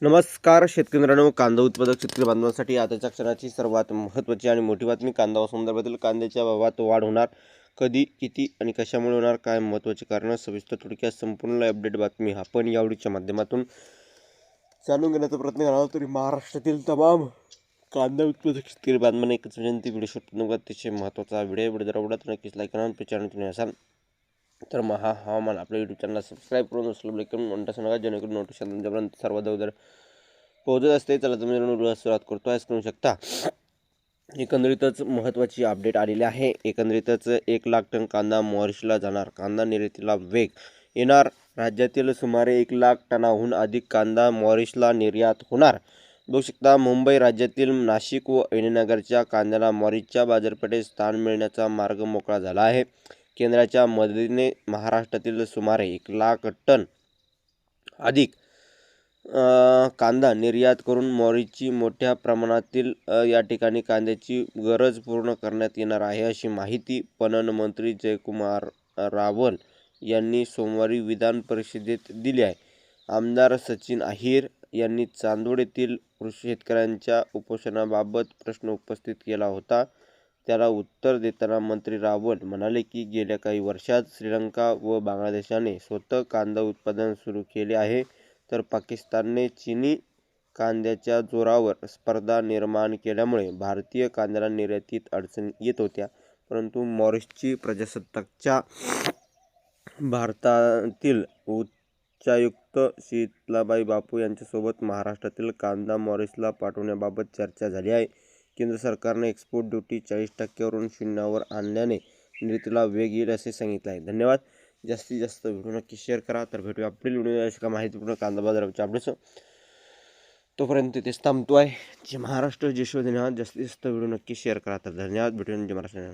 नमस्कार शेतकरी मित्रांनो, कांदा उत्पादक शेतकरी बांधवांसाठी आताच्या क्षणाची सर्वात महत्त्वाची आणि मोठी बातमी. कांदा संदर्भातील कांद्याच्या भावात वाढ होणार, कधी, किती आणि कशामुळे होणार, काय महत्त्वाची कारणं, सविस्तर थोडक्यात संपूर्ण अपडेट बातमी आपण या व्हिडिओच्या माध्यमातून जाणून घेण्याचा प्रयत्न करणार आहोत. तरी महाराष्ट्रातील तमाम कांदा उत्पादक शेतकरी बांधवांना एकच विनंती, व्हिडिओ शूट अतिशय महत्त्वाचा व्हिडिओ जर आवडत नक्कीच लाईक करा आणि चॅनल तुम्ही असाल तर महा हवामान आपल्या यूट्यूब चॅनलला सबस्क्राईब करून असलं करून म्हणता नका, जेणेकरून नोटिफिकेशन तुमच्यापर्यंत सर्वात अगोदर पोहोचत असते. चला तुम्ही सुरुवात करतो आहे करू शकता. एकंदरीतच महत्त्वाची अपडेट आलेली आहे. एकंदरीतच 1,00,000 टन कांदा मॉरिशसला जाणार, कांदा निर्यातीला वेग येणार. राज्यातील सुमारे 1,00,000 टनाहून अधिक कांदा मॉरिशसला निर्यात होणार. बघू शकता, मुंबई राज्यातील नाशिक व अहिल्यानगरच्या कांद्याला मॉरिशसच्या बाजारपेठेत स्थान मिळण्याचा मार्ग मोकळा झाला आहे. केंद्राच्या मदतीने महाराष्ट्रातील सुमारे 1,00,000 टन अधिक कांदा निर्यात करून मॉरिशसची मोठ्या प्रमाणातील या ठिकाणी कांद्याची गरज पूर्ण करण्यात येणार आहे, अशी माहिती पणन मंत्री जयकुमार रावल यांनी सोमवारी विधान परिषदेत दिली आहे. आमदार सचिन अहिर यांनी चांदोड येथील कृषी शेतकऱ्यांच्या उपोषणाबाबत प्रश्न उपस्थित केला होता. त्याला उत्तर देताना मंत्री रावल म्हणाले की गेल्या काही वर्षात श्रीलंका व बांगलादेशाने स्वतः कांदा उत्पादन सुरू केले आहे, तर पाकिस्तानने चीनी कांद्याच्या जोरावर स्पर्धा निर्माण केल्यामुळे भारतीय कांद्याला निर्यातीत अडचणी येत होत्या. परंतु मॉरिशसची प्रजासत्ताकच्या भारतातील उच्चायुक्त शीतलाबाई बापू यांच्यासोबत महाराष्ट्रातील कांदा मॉरिशसला पाठवण्याबाबत चर्चा झाली आहे. केंद्र सरकारने एक्सपोर्ट ड्युटी 40% वरून 0% आणल्याने निर्यातीला वेग येईल असे सांगितले आहे. धन्यवाद. जास्तीत जास्त व्हिडिओ नक्की शेअर करा. तर भेटूया पुढील व्हिडिओ अशा का माहितीपूर्ण कांदा बाजाराच्या अपडेट्स. तोपर्यंत तेच थांबतो आहे. जे महाराष्ट्र जे शोधण्यात जास्तीत जास्त व्हिडिओ नक्की शेअर करा. तर धन्यवाद. भेटूया महाराष्ट्र.